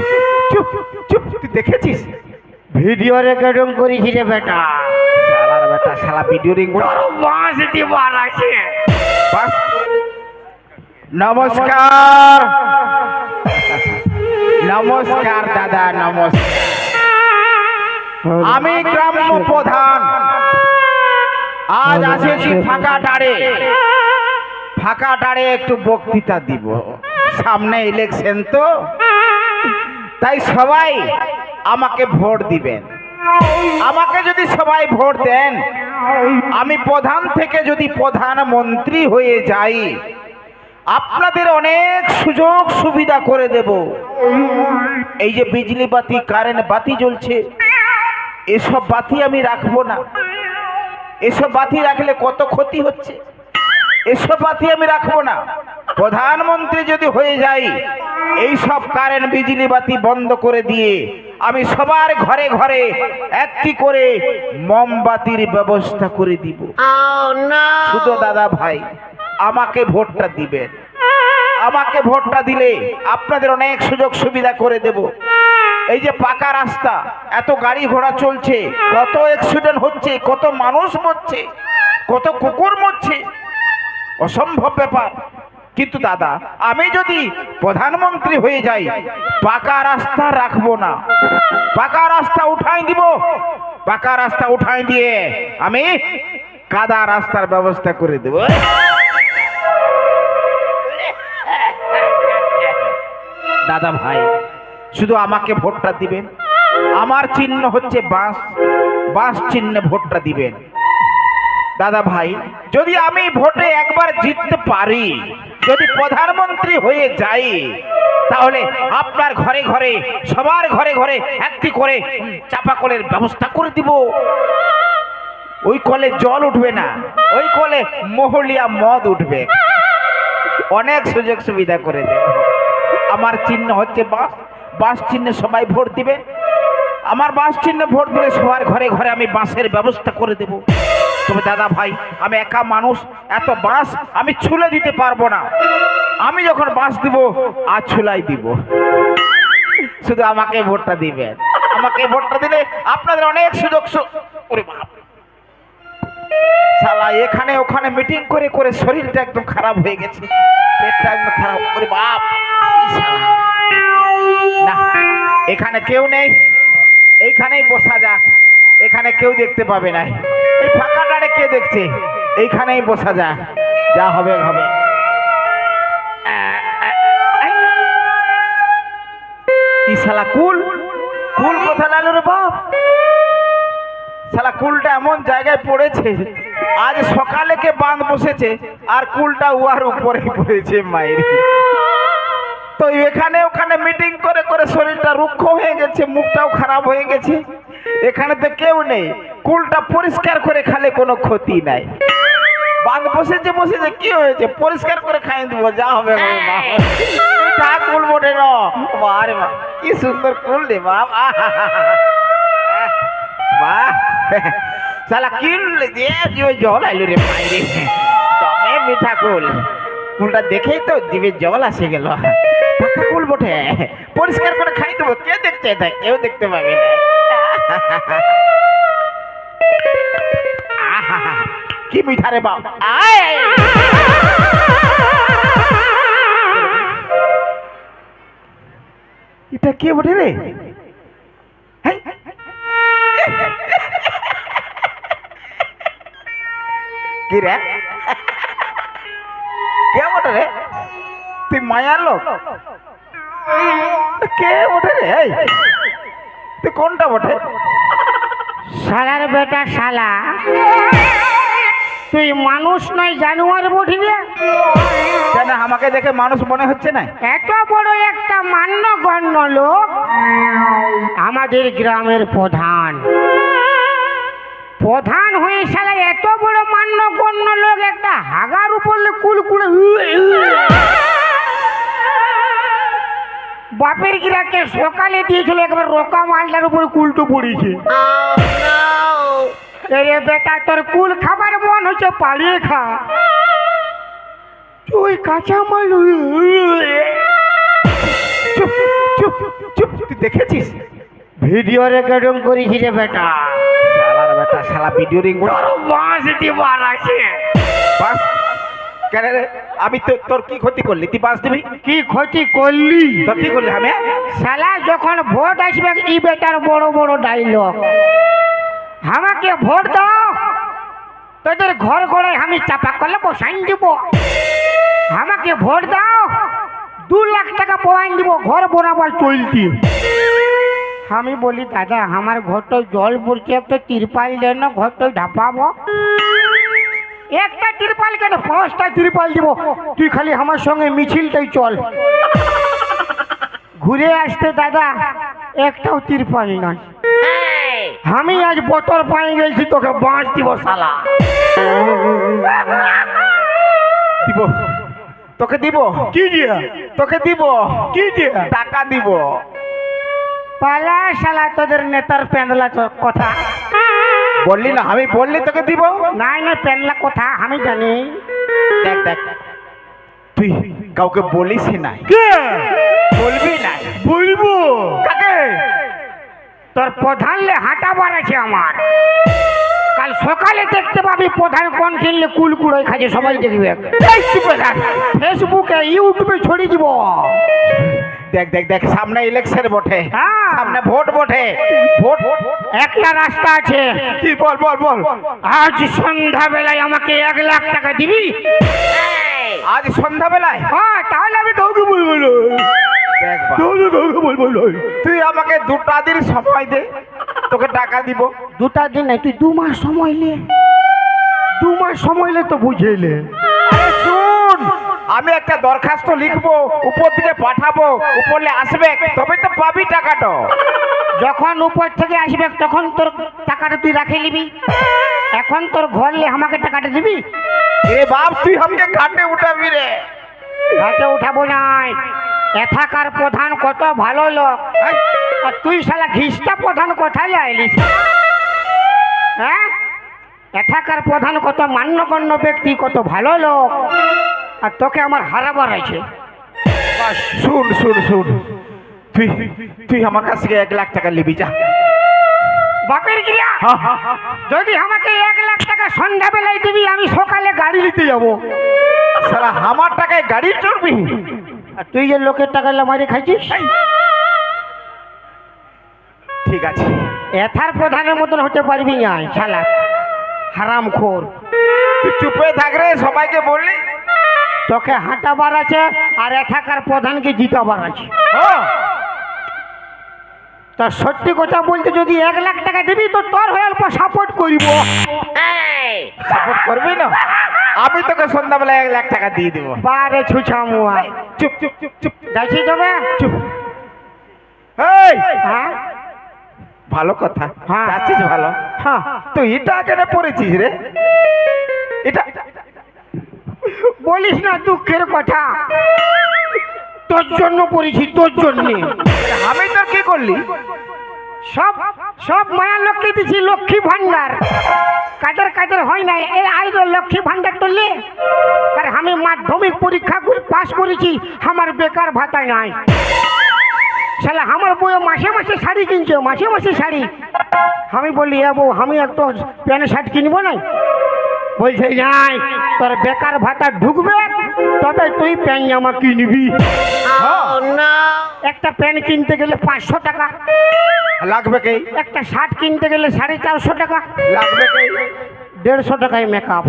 চুপ চুপ চুপ, তুই দেখেছিস? ভিডিও রেকর্ডিং করিস রে বেটা। শালার বেটা, শালা ভিডিও রিং করে বাস দিবার আছে। বাস। নমস্কার নমস্কার দাদা, নমস্কার। আমি গ্রাম্য প্রধান, আজ এসেছি ফাঁকা টাড়ে একটু বক্তৃতা দিব। সামনে ইলেকশন তো, তাই সবাই আমাকে ভোট দিবেন। আমাকে যদি সবাই ভোট দেন, আমি প্রধান থেকে যদি প্রধানমন্ত্রী হয়ে যাই, আপনাদের অনেক সুযোগ সুবিধা করে দেব। এই যে বিজলি বাতি, কারেন্ট বাতি জ্বলছে, এসব বাতি আমি রাখবো না। এসব বাতি রাখলে কত ক্ষতি হচ্ছে, এসব বাতি আমি রাখবো না। প্রধানমন্ত্রী যদি হয়ে যাই, এই সব কারেন্ট বিজলি বাতি বন্ধ করে দিয়ে আমি সবার ঘরে ঘরে একটি করে মোমবাতির ব্যবস্থা করে দিব। শুধু দাদা ভাই আমাকে ভোটটা দিবেন। আমাকে ভোটটা দিলে আপনাদের অনেক সুযোগ সুবিধা করে দেব। এই যে পাকা রাস্তা, এত গাড়ি ঘোড়া চলছে, কত অ্যাক্সিডেন্ট হচ্ছে, কত মানুষ মরছে, কত কুকুর মরছে, অসম্ভব ব্যাপার। কিন্তু দাদা, আমি যদি প্রধানমন্ত্রী হয়ে যাই, পাকা রাস্তা রাখবো না, পাকা রাস্তা উঠাই দিব। পাকা রাস্তা উঠাই দিয়ে আমি কাদা রাস্তার ব্যবস্থা করে দেব। দাদা ভাই শুধু আমাকে ভোটটা দিবেন। আমার চিহ্ন হচ্ছে বাঁশ, বাঁশ চিহ্নে ভোটটা দিবেন। দাদা ভাই যদি আমি ভোটে একবার জিততে পারি, যদি প্রধানমন্ত্রী হয়ে যাই, তাহলে আপনার ঘরে ঘরে, সবার ঘরে ঘরে একটি করে চাপা কলের ব্যবস্থা করে দিব। ওই কলে জল উঠবে না, ওই কলে মহলিয়া মদ উঠবে। অনেক সুযোগ সুবিধা করে দেব। আমার চিহ্ন হচ্ছে বাঁশ, বাঁশ চিহ্নে সবাই ভোট দিবেন। আমার বাঁশ চিহ্নে ভোট দিলে সবার ঘরে ঘরে আমি বাঁশের ব্যবস্থা করে দেব। তবে দাদা ভাই আমি একা মানুষ, এত বাঁশ আমি ছুলে দিতে পারবো না। আমি যখন বাঁশ দিব আর ছুলাই দিব। শুধু আমাকে ভোটটা দিবেন। আমাকে ভোটটা দিলে আপনাদের অনেক সুযোগ। ওরে বাপ, শালা এখানে ওখানে মিটিং করে করে শরীরটা একদম খারাপ হয়ে গেছে, পেটটা একদম খারাপ। ওরে বাপ, না এখানে কেউ নেই, এইখানেই বসা যাক। এখানে কেউ দেখতে পাবে না, এই ফাঁকাটারে কে দেখছে, এইখানেই বসা যাক, যা হবে হবে। এই শালা কুল, কুল কোথায় লাগলো রে বাপ? শালা কুলটা এমন জায়গায় পড়েছে, আজ সকালে কে বাঁধ বসেছে আর কুলটা উহার উপরে পড়েছে মায়ের। তো এখানে ওখানে মিটিং করে করে শরীরটা রুক্ষ হয়ে গেছে, মুখটাও খারাপ হয়ে গেছে। এখানে তো কেউ নেই, কুলটা পরিষ্কার করে খালে কোনো ক্ষতি নাই। বাঁধ বসেছে বসেছে, কি হয়েছে, পরিষ্কার করে খাই দেবো, যা হবে তা কুল বটে না। আরে মা কি সুন্দর কুল রে বাপ, বাহ শালা কিনলে যে জল আইলো রে মাইরে, দমে মিঠা কুল। কুলটা দেখেই তো জিভে জল আসে গেল। পাকা কুল বটে, পরিষ্কার করে খাই দেবো, কে দেখতে থাকে, কেউ দেখতে পাবে না। কি মিঠা রে বাপ, এটা কে বটে রে? কি রে, কে বটে রে? তুই মায়ার লোক? কে বটে রে? তুই কোনটা বটে? শালার বেটা শালা, তুই মানুষ নয় জানোয়ার বটে। কেন আমাকে দেখে মানুষ মনে হচ্ছে না? এত বড় একটা মান্যগণ্য লোক, আমাদের গ্রামের প্রধান, প্রধান হয়ে শালা এত বড় মান্যগণ্য লোক একটা হাগার উপর কুলকুলে বাপের গিরাকে সকালে দিয়েছিল, একবার রোকা মালটার উপরে কুলটু পড়েছে। রে বেটা তোর কুল খাবার মন হচ্ছে, পালিয়ে খা। ওই কাঁচা মাল। চুপ চুপ চুপ দেখেছিস? ভিডিও রেকর্ডিং করেছি রে বেটা। শালার বেটা, শালা ভিডিও রিং তোর বাঁশ দিবার আছে। বাস কেন রে? আমি তো তোর কি ক্ষতি করলি? তুই বাস দিবি? কি ক্ষতি করলি? তোর কি করলি? আমি শালা যখন ভোট আসবে ই বেটার বড় বড় ডায়লগ, আমাকে ভোট দাও, তোদের ঘর ঘরে আমি চাপা করলে বসাইন দিব। আমাকে ভোট দাও, 2 লাখ টাকা পয়সা দিব ঘর বরাবর চলতি। আমি বলি দাদা আমার ঘরটা জল পড়ছে, একটা তিরপাল দেন না, ঘরটা ঢাপাবো। একটা তিরপাল কেন, 5টা তিরপাল দিব, তুই খালি আমার সঙ্গে মিছিলটাই চল। ঘুরে আসতে দাদা একটাও তিরপাল নয়। আমি আজ বতর পায়ে গেছি, তোকে বাঁশ দিব শালা। দিব, তোকে দিব। কি দিয়া? তোকে দিব। কি দিয়া? টাকা দিব। পালা শালা তোদের নেতার পেন্দলা কথা। বললি না? আমি বললি তোকে দিব। নাই না পেন্দলা কথা আমি জানি। দেখ দেখ, তুই কাউকে বলিস নাই। কে বলবি না? বলবো? কাকে? তোর প্রধানলে হাঁটা বাড়াছে আমার। কাল সকালে দেখতে পাবি প্রধান কোন কিনলে কুলকুড়োয় খাচ্ছে, সবাই দেখবে। ফেসবুকে ইউটিউবে ছড়িয়ে দিব। দেখ দেখ দেখ, সামনে ইলেকশন বটে, হ্যাঁ। সামনে ভোট বটে। ভোট একটা রাস্তা আছে। কি? বল বল বল। আজ সন্ধ্যাবেলায় আমাকে 1 লাখ টাকা দিবি। আজ সন্ধ্যাবেলায়? হ্যাঁ, তাহলে আমি কাউকে বলবো না। দেখ বা, তাহলে কাউকে বলবো না। তুই আমাকে 2টা দিন সময় দে, তোকে টাকা দিব। 2টা দিন নাই, তুই 2 মাস সময় নে। 2 মাস সময় লে তো বুঝেলে। আরে শুন, আমি একটা দরখাস্ত লিখবো, উপর দিকে পাঠাবো, উপরলে আসবে, তবে তো পাবি টাকাটা। যখন উপর থেকে আসবে তখন তোর টাকাটা তুই রাখে নিবি। এখন তোর ঘরলে আমাকে টাকাটা দিবি। এ বাপ, তুই আমাকে ঘাটে উঠাবি রে। ঘাটে উঠাবো নাই। এথাকার প্রধান কত ভালো লোক, আর তুই শালা ঘিসটা প্রধান কোথায় আইলিস? হ্যাঁ, এথাকার প্রধান কত মান্যগণ্য ব্যক্তি, কত ভালো লোক, আর তোকে আমার হারাবার আছে। শুন শুন শুন, তুই তুই আমার কাছ থেকে 1 লাখ টাকা নিবি, যা। বাপের ক্রিয়া, যদি আমাকে 1 লাখ টাকা সন্ধ্যাবেলায় দিবি, আমি সকালে গাড়ি নিতে যাবো। সারা আমার টাকায় গাড়ি চড়বি? আর তুই যে লোকের টাকা মারি খাইছিস। ঠিক আছে, এথার প্রধানের মতন হতে পারবি না শালা হারামখোর। তুই চুপে থাক রে, সবাইকে বললি। তোকে হাঁটাবার আছে, আর এথাকার প্রধানকে জিতাবার আছে। হ্যাঁ, তা সত্যি কথা বলতে যদি 1 লাখ টাকা দিবি তো তোর হয়ে অল্প সাপোর্ট করিব। সাপোর্ট করবি না? আমি তোকে সন্ধ্যাবেলায় 1 লাখ টাকা দিয়ে দেবো। বারে ছুছা মুয়া চুপ চুপ চুপ চুপ যাইছি তবে। চুপ। এই, হ্যাঁ ভালো কথা। হ্যাঁ। যাচ্ছিস ভালো। হ্যাঁ, তুই এটা কেন পড়েছিস রে? এটা বলিস না দুঃখের কথা, তোর জন্য পড়েছি, তোর জন্য। আমি তোর কি করলি? সব সব মায়া লক্ষ্মী দিছি, লক্ষ্মী ভান্ডার কাদের কাদের হয় নাই। এই আইজ লক্ষ্মী ভান্ডার তুললে, আর আমি মাধ্যমিক পরীক্ষা পাস করেছি, আমার বেকার ভাতা নাই। শালা আমার বউ মাসে মাসে শাড়ি কিনছে, মাসে মাসে শাড়ি। আমি বলি এ বউ, আমি একটা প্যান্ট শার্ট কিনবো না। বলছে নাই, তোর বেকার ভাতা ঢুকবে তবে তুই প্যান্ট জামা কিনবি। একটা প্যান্ট কিনতে গেলে 500 টাকা লাগবে কে? একটা শার্ট কিনতে গেলে 450 টাকা লাগবে কে? 150 টাকায় মেকআপ।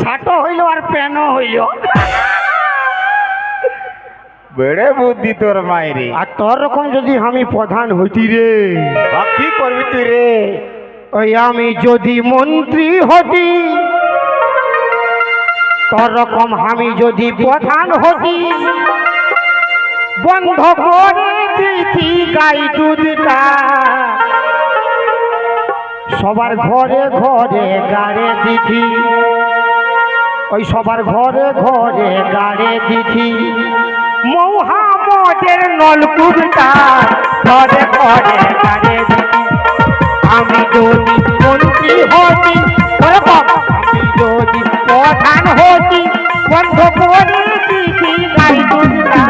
শার্টও হইল আর প্যান্টও হইল। বেড়ে বুদ্ধি তোর মায়েরে। আর তোর রকম যদি আমি প্রধান হইতি রে, কি করবি তুই রে? ওই আমি যদি মন্ত্রী হতি, তোর রকম আমি যদি প্রধান হতি, বন্ধ করে দিতি গাই দুধটা, সবার ঘরে ঘরে গাড়ে দিতি, ওই সবার ঘরে ঘরে গাড়ে দিতি মহামদের নলকুড়টা, ঘরে ঘরে গাড়ে দিতি। আমি যদি মন্ত্রী হতি, আমি যদি প্রধান হতি, বন্ধ করে দিতি গাই দুধটা।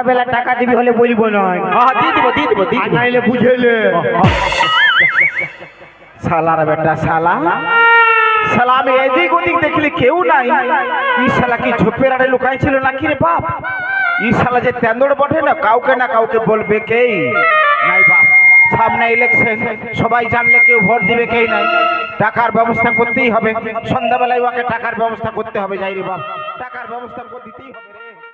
বেলা টাকা দিবি হলে বলবো না হ্যাঁ দিয়ে দিব দিয়ে দিব দিয়ে আর দিব নাইলে বুঝেলে শালার বেটা শালা শালা আমি এদিক ওদিক দেখলি কেউ নাই ই শালা কি ঝোপের আড়ে লুকাই ছিল নাকি রে বাপ ই শালা যে তেন্দড় বটে না কাউকে বলবে কেই নাই বাপ সামনে ইলেকশন সবাই জানলে কেউ ভোট দিবে কেই নাই টাকার ব্যবস্থা করতেই হবে সন্ধ্যাবেলায় ওকে টাকার ব্যবস্থা করতে হবে যাই রে বাপ টাকার ব্যবস্থা করে দিতেই হবে